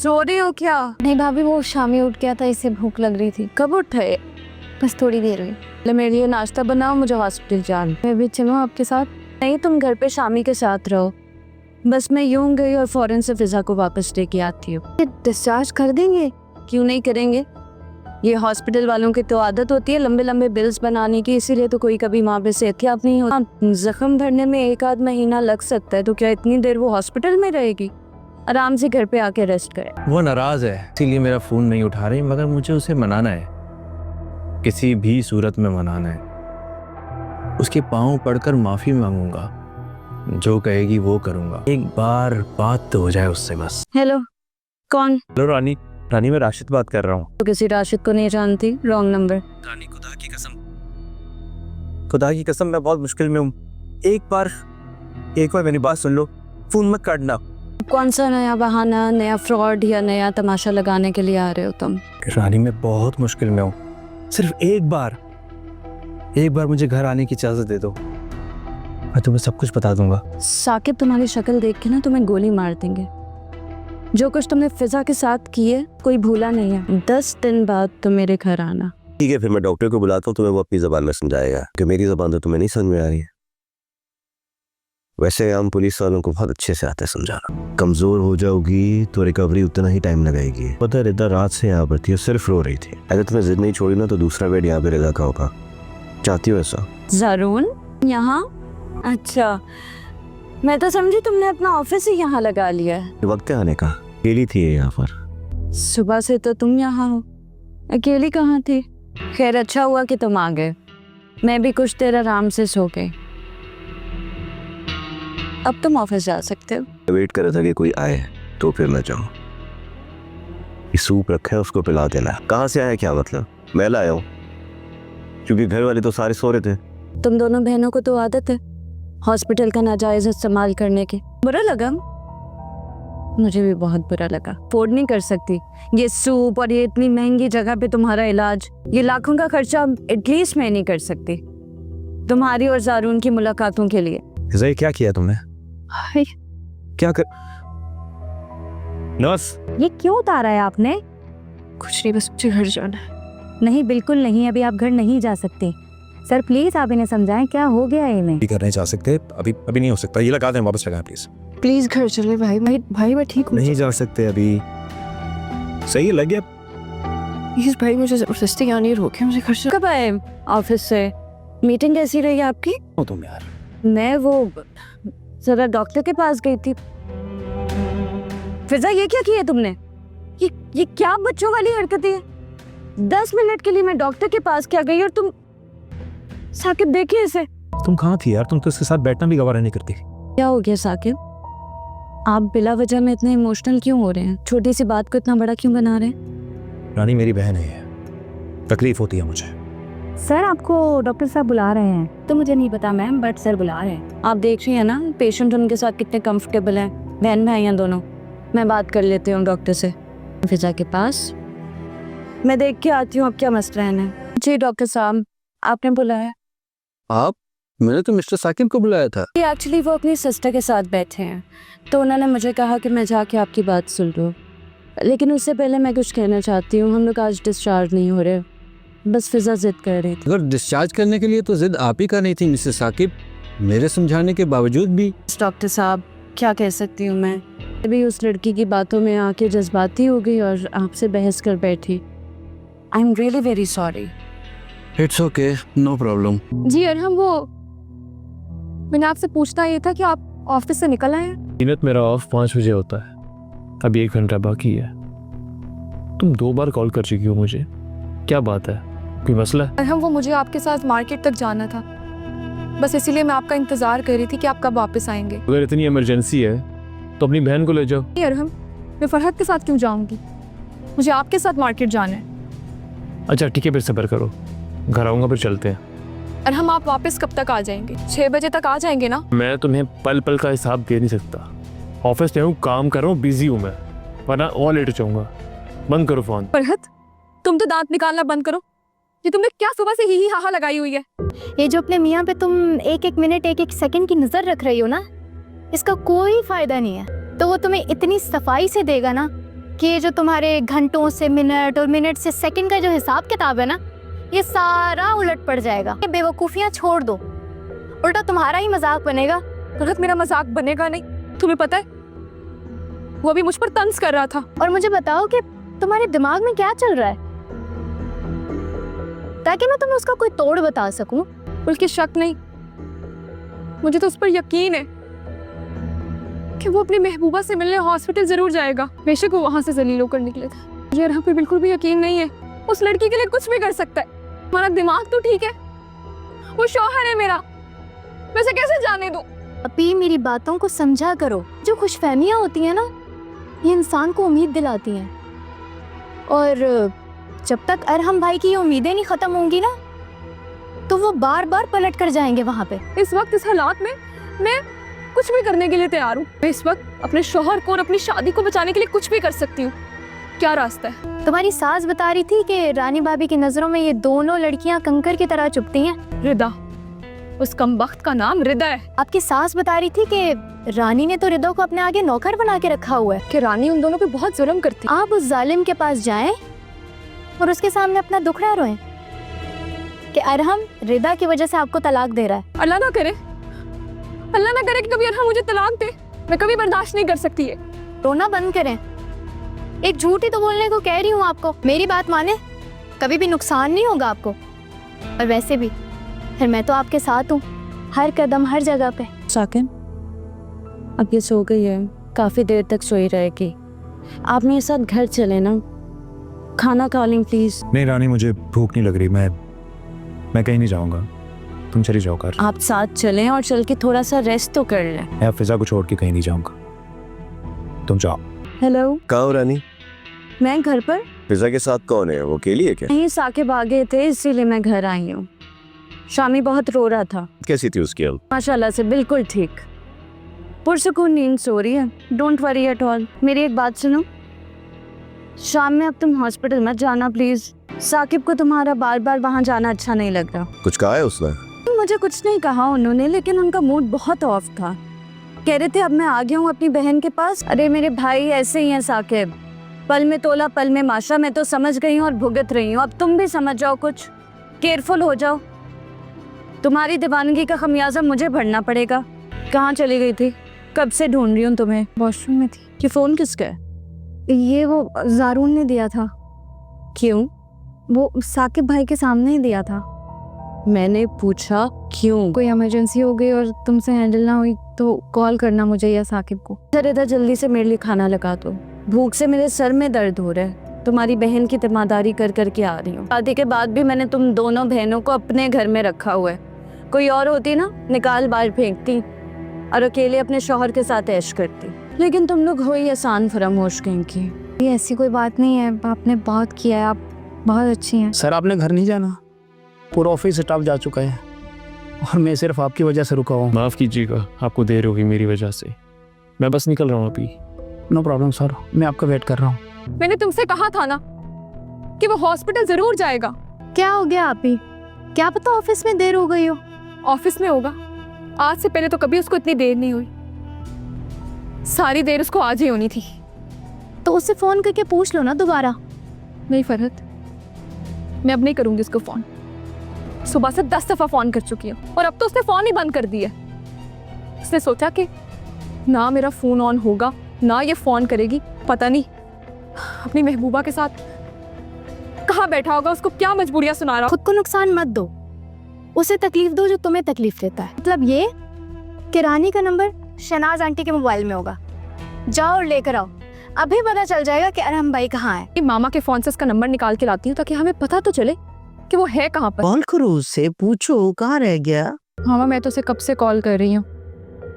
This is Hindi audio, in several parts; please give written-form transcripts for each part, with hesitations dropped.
सो रही हो क्या? नहीं भाभी, वो शामी उठ गया था, इससे भूख लग रही थी। कब उठे? बस थोड़ी देर हुई। ले मेरे लिए नाश्ता बनाओ, मुझे हॉस्पिटल जाना। मैं भी चलूँ आपके साथ? नहीं, तुम घर पे शामी के साथ रहो। बस मैं यूं गई और फौरन से फिजा को वापस लेके आती हूँ। डिस्चार्ज कर देंगे? क्यों नहीं करेंगे? ये हॉस्पिटल वालों की तो आदत होती है लंबे लंबे बिल्स बनाने की, इसीलिए तो कोई कभी वहाँ पे सेहतियाब नहीं होता। जख्म भरने में 1 आध महीना लग सकता है, तो क्या इतनी देर वो हॉस्पिटल में रहेगी? आराम से घर पे आके रेस्ट करे। वो नाराज है, इसीलिए मेरा फोन नहीं उठा रही, मगर मुझे उसे मनाना है, किसी भी सूरत में मनाना है। उसके पाँव पड़कर माफी मांगूंगा, जो कहेगी वो करूंगा। एक बार बात तो हो जाए उससे बस। हेलो, कौन? हेलो रानी। रानी, मैं राशिद बात कर रहा हूँ। तो किसी राशिद को नहीं जानती, रॉन्ग नंबर। रानी, खुदा की कसम, खुदा की कसम मैं बहुत मुश्किल में हूँ। एक बार मेरी बात सुन लो, फोन मत काटना। कौन सा नया बहाना, नया फ्रॉड या नया तमाशा लगाने के लिए आ रहे हो तुम? रानी, मैं बहुत मुश्किल में हूँ, सिर्फ एक बार मुझे घर आने की इजाजत दे दो, मैं तुम्हें सब कुछ बता दूंगा। साकिब, तुम्हारी शक्ल देख के ना तुम्हें गोली मार देंगे। जो कुछ तुमने फिजा के साथ किए कोई भूला नहीं है। 10 दिन बाद तुम मेरे घर आना। ठीक है, फिर मैं डॉक्टर को बुलाता हूँ, तुम्हें वो अपनी ज़बान में समझाएगा, कि मेरी ज़बान तो तुम्हें नहीं समझ में आ रही है। वैसे हम पुलिस वालों को बहुत अच्छे से आता है समझाना। कमज़ोर हो जाओगी तो रिकवरी उतना ही टाइम लगाएगी। पता है, रिदा रात से यहाँ पर थी और सिर्फ रो रही थी। अगर तुम्हें जिद नहीं छोड़ी ना तो दूसरा बेड यहाँ पे रिदा का होगा। चाहती हो ऐसा? ज़रून यहाँ? अच्छा, मैं तो समझी तुमने अपना ऑफिस ही यहाँ लगा लिया है। वक्त है आने का। अकेली थी ये यहाँ पर। सुबह से तो तुम यहाँ हो, अकेली कहाँ थी? खैर, अच्छा हुआ कि तुम आ गए, मैं भी कुछ देर आराम से सो गई। अब तुम ऑफिस जा सकते हो। वेट कर रहा था कि कोई आए तो फिर मैं जाऊँ। ये सूप रखा है, उसको पिला देना। कहाँ से आया क्या मतलब? मैं लाया हूँ, क्योंकि घर वाले तो सारे सो रहे थे। तुम दोनों बहनों को तो आदत है हॉस्पिटल का नाजायज इस्तेमाल करने की। बुरा लगा? मुझे भी बहुत बुरा लगा। अफोर्ड नहीं कर सकती ये सूप और ये इतनी महंगी जगह पे तुम्हारा इलाज, ये लाखों का खर्चा एटलीस्ट मैं नहीं कर सकती तुम्हारी और ज़ारून की मुलाकातों के लिए। ये क्या किया तुमने? क्या कर... नर्स, ये क्यों उतारा है आपने? कुछ नहीं, बस मुझे घर जाना है। नहीं, बिल्कुल नहीं, अभी आप घर नहीं जा सकते। सर प्लीज आप इन्हें समझाएं, क्या हो गया है इन्हें? करने जा सकते, अभी नहीं हो सकता। ये लगा दें, वापस लगाएं प्लीज। प्लीज घर चले भाई। भाई मैं ठीक हूँ। नहीं जा सकते अभी। सही है, लग गया। प्लीज भाई, मुझे जबरदस्ती यहाँ नहीं रोके, मुझे घर चले। कब आए ऑफिस से? मीटिंग कैसी रही आपकी? हो तुम यार। मैं वो जरा डॉक्टर के पास गई थी। फिजा, ये क्या किया तुमने? ये क्या बच्चों वाली हरकतें हैं? 10 मिनट के लिए मैं डॉक्टर के पास क्या गई और तुम... साकिब देखिए इसे। तुम कहाँ थी यार? तुम तो इसके साथ बैठना भी गवारा नहीं करती। क्या हो गया साकिब? आप बिला वजह में इतने इमोशनल क्यों हो रहे हैं? छोटी सी बात को इतना बड़ा क्यों बना रहे हैं? रानी, मेरी बहन है, तकलीफ होती है मुझे। सर आपको डॉक्टर साहब बुला रहे हैं। तो मुझे नहीं पता मैम, बट सर बुला रहे हैं। आप देख रही हैं ना पेशेंट उनके साथ कितने कंफर्टेबल हैं। बहन भाई हैं दोनों। मैं बात कर लेती हूँ डॉक्टर से। फिजा के पास मैं देख के आती हूँ अब क्या मसला है ना। जी डॉक्टर साहब, आपने बुलाया? आप? मैंने तो मिस्टर साकिब को बुलाया था। एक्चुअली वो अपनी सिस्टर के साथ बैठे हैं, तो उन्होंने मुझे कहा कि मैं जाके आपकी बात सुन लूँ। लेकिन उससे पहले मैं कुछ कहना चाहती हूँ। हम लोग आज डिस्चार्ज नहीं हो रहे, बस फिजा जिद कर रही थी। अगर डिस्चार्ज करने के लिए तो जिद आप ही का नहीं थी मिस्टर साकिब, मेरे समझाने के बावजूद भी। डॉक्टर साहब, क्या कह सकती हूँ मैं? अभी उस लड़की की बातों में आके जज्बाती हो गई और आपसे बहस कर बैठी। I am really very sorry. It's okay, no problem. जी अरहम, वो मैंने आपसे पूछना ये था कि आप ऑफिस से निकल आए हैं? जीनत, मेरा ऑफ 5 बजे होता है, अभी 1 घंटा बाकी है। तुम 2 बार कॉल कर चुकी हो मुझे, क्या बात है? कोई मसला है? अरहम, वो मुझे आपके साथ मार्केट तक जाना था, बस इसीलिए मैं आपका इंतजार कर रही थी कि आप कब वापस आएंगे। अगर इतनी इमरजेंसी है तो अपनी बहन को ले जाओ। नहीं अरहम, मैं फरहत के साथ क्यों जाऊंगी? मुझे आपके साथ मार्केट जाना है। अच्छा ठीक है, फिर सब्र करो, घर आऊँगा फिर चलते हैं। अरहम, आप वापस कब तक आ जाएंगे? 6 बजे तक आ जाएंगे ना? मैं तुम्हें पल पल का हिसाब दे नहीं सकता। ऑफिस में हूँ, काम कर रहा हूँ, बिजी हूँ मैं, वरना और लेट हो जाऊँगा। बंद करो फ़ोन। फरहत, तुम तो दांत निकालना बंद करो। ये तुमने क्या सुबह से ही हाहा लगाई हुई है? ये जो अपने मियाँ पे तुम एक एक मिनट एक एक सेकंड की नजर रख रही हो ना, इसका कोई फायदा नहीं है। तो वो तुम्हें इतनी सफाई से देगा ना कि ये जो तुम्हारे घंटों से मिनट और मिनट से सेकंड का जो हिसाब किताब है ना, ये सारा उलट पड़ जाएगा। ये बेवकूफ़ियाँ छोड़ दो, उल्टा तुम्हारा ही मजाक बनेगा। गलत, मेरा मजाक बनेगा नहीं। तुम्हें पता है वो भी मुझ पर तंज कर रहा था। और मुझे बताओ कि तुम्हारे दिमाग में क्या चल रहा है, ताकि मैं तुम्हें उसका कोई तोड़ बता सकूं। बल्कि शक नहीं, मुझे तो उस पर यकीन है कि वो अपनी महबूबा से मिलने हॉस्पिटल जरूर जाएगा। बेशक वो वहां से जलील होकर निकले थे। मुझे यहाँ पे बिल्कुल भी यकीन नहीं है। उस लड़की के लिए कुछ भी कर सकता है। हमारा दिमाग तो ठीक है, वो शौहर है मेरा, मैं उसे कैसे जाने दूं? अभी मेरी बातों को समझा करो। जो खुशफहमियां होती हैं ना, ये इंसान को उम्मीद दिलाती हैं, और जब तक अरहम भाई की ये उम्मीदें नहीं खत्म होंगी ना, तो वो बार बार पलट कर जाएंगे वहां पे। इस वक्त इस हालात में मैं कुछ भी करने के लिए तैयार हूँ। मैं इस वक्त अपने शौहर को और अपनी शादी को बचाने के लिए कुछ भी कर सकती हूँ। क्या रास्ता है? तुम्हारी सास बता रही थी कि रानी भाभी की नजरों में ये दोनों लड़कियां कंकर की तरह चुभती हैं। रिदा, उस कमबख्त का नाम रिदा है। आपकी सास बता रही थी कि रानी ने तो रिदा को अपने आगे नौकर बना के रखा हुआ है, कि रानी उन दोनों पे बहुत जुल्म करती। आप उस जालिम के पास जाएं और उसके सामने अपना दुखड़ा रोएं कि अरहम रिदा की वजह से आपको तलाक दे रहा है। अल्लाह ना करे, अल्लाह ना करे कि कभी अरहम मुझे तलाक दे। मैं कभी बर्दाश्त नहीं कर सकती है। रोना बंद करें। एक झूठ ही तो बोलने को कह रही हूँ आपको। मेरी बात माने, कभी भी नुकसान नहीं होगा आपको। और वैसे भी फिर मैं तो आपके साथ हूँ, हर कदम हर जगह पे। साकिब, अब ये सो गई है, काफ़ी देर तक सोई रहेगी। आप मेरे साथ घर चले ना, खाना खा लें प्लीज़। नहीं रानी, मुझे भूख नहीं लग रही। मैं कहीं नहीं जाऊंगा, तुम चली जाओ घर। आप साथ चलें और चल के थोड़ा सा रेस्ट तो कर लें। मैं फिजा को छोड़ के कहीं नहीं जाऊंगा, तुम जाओ। हेलो, कहाँ हो रानी? मैं घर पर फिजा के साथ कौन है? वो अकेली है क्या? नहीं, साकिब आ गए थे इसीलिए मैं घर आई हूँ। शामी बहुत रो रहा था। कैसी थी उसकी हालत? माशाल्लाह से बिल्कुल ठीक, पुरसुकून नींद सो रही है। Don't worry at all. मेरी एक बात सुनो, शाम में अब तुम हॉस्पिटल मत जाना प्लीज। साकिब को तुम्हारा बार बार वहाँ जाना अच्छा नहीं लग रहा। कुछ कहा है उसने? मुझे कुछ नहीं कहा उन्होंने, लेकिन उनका मूड बहुत ऑफ था। कह रहे थे अब मैं आ गया हूँ अपनी बहन के पास। अरे मेरे भाई ऐसे ही हैं साकिब, पल में तोला पल में माशा। मैं तो समझ गई हूँ और भुगत रही हूँ, अब तुम भी समझ जाओ, कुछ केयरफुल हो जाओ। तुम्हारी दीवानगी का खमियाजा मुझे भरना पड़ेगा। कहाँ चली गई थी? कब से ढूंढ रही हूँ तुम्हें। वॉशरूम में थी। ये फ़ोन किसका है? ये वो जारून ने दिया था। क्यों? वो साकिब भाई के सामने ही दिया था। मैंने पूछा क्यों? कोई इमरजेंसी हो गई और तुमसे हैंडल ना हुई तो कॉल करना मुझे या साकिब को। इधर जल्दी से मेरे लिए खाना लगा दो, भूख से मेरे सर में दर्द हो रहा है। तुम्हारी बहन की तिमारदारी कर करके आ रही हूँ। शादी के बाद भी मैंने तुम दोनों बहनों को अपने घर में रखा हुआ है। कोई और होती ना, निकाल बाहर फेंकती और अकेले अपने शौहर के साथ ऐश करती, लेकिन तुम लोग हो ही आसान फरामोश कहीं की। ये ऐसी कोई बात नहीं है, आपने बहुत किया है, आप बहुत अच्छी हैं। सर आपने घर नहीं जाना, पूरा ऑफिस स्टाफ जा चुका है और मैं सिर्फ आपकी वजह से रुका हूँ। माफ़ कीजिएगा, आपको देर होगी मेरी वजह से। मैं बस निकल रहा हूँ अभी। नो प्रॉब्लम सर, मैं आपका वेट कर रहा हूँ। मैंने तुमसे कहा था ना कि वो हॉस्पिटल जरूर जाएगा। क्या हो गया आप ही? क्या पता ऑफिस में देर हो गई हो। ऑफिस में होगा, आज से पहले तो कभी उसको इतनी देर नहीं हुई। सारी देर उसको आज ही होनी थी। तो उससे फोन करके पूछ लो ना दोबारा। नहीं फरहत, मैं अब नहीं करूंगी उसको फोन। सुबह से 10 दफा फोन कर चुकी हूँ और अब तो उसने फोन ही बंद कर दिया। उसने सोचा कि ना मेरा फोन ऑन होगा ना ये फोन करेगी। पता नहीं अपनी महबूबा के साथ कहाँ बैठा होगा, उसको क्या मजबूरियां सुना रहा। खुद को नुकसान मत दो, उसे तकलीफ दो जो तुम्हें तकलीफ देता है। मतलब ये कि रानी का नंबर शहनाज आंटी के मोबाइल में होगा, जाओ और लेकर आओ। अभी पता चल जाएगा कि अरहम भाई कहाँ है। मामा के फोन से उसका नंबर निकाल के लाती हूँ ताकि हमें पता तो चले कि वो है कहाँ पर। कॉल करो उससे, पूछो कहाँ रह गया। मामा मैं तो उसे कब से कॉल कर रही हूँ,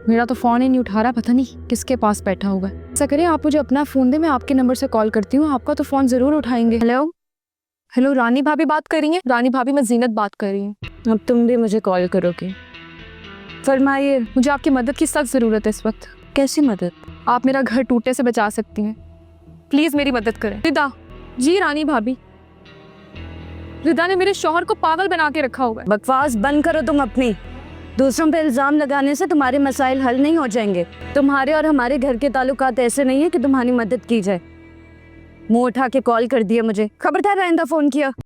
मेरा तो फोन ही नहीं उठा रहा। पता नहीं किसके पास बैठा हुआ है। ऐसा करें आप मुझे अपना फोन दे, मैं आपके नंबर से कॉल करती हूँ, आपका तो फोन जरूर उठाएंगे। हेलो हेलो, रानी भाभी बात कर रही हैं? रानी भाभी, मैं जीनत बात कर रही हूँ। अब तुम भी मुझे कॉल करोगे? फरमाइए। मुझे आपकी मदद की सख्त ज़रूरत है इस वक्त। कैसी मदद? आप मेरा घर टूटने से बचा सकती हैं, प्लीज़ मेरी मदद करें। रिदा जी, रानी भाभी, रिदा ने मेरे शौहर को पागल बना के रखा हुआ है। बकवास बंद करो तुम अपनी। दूसरों पे इल्ज़ाम लगाने से तुम्हारे मसाइल हल नहीं हो जाएंगे। तुम्हारे और हमारे घर के ताल्लुकात ऐसे नहीं है कि तुम्हारी मदद की जाए। मुंह उठा के कॉल कर दिया मुझे, खबरदार आइंदा फोन किया।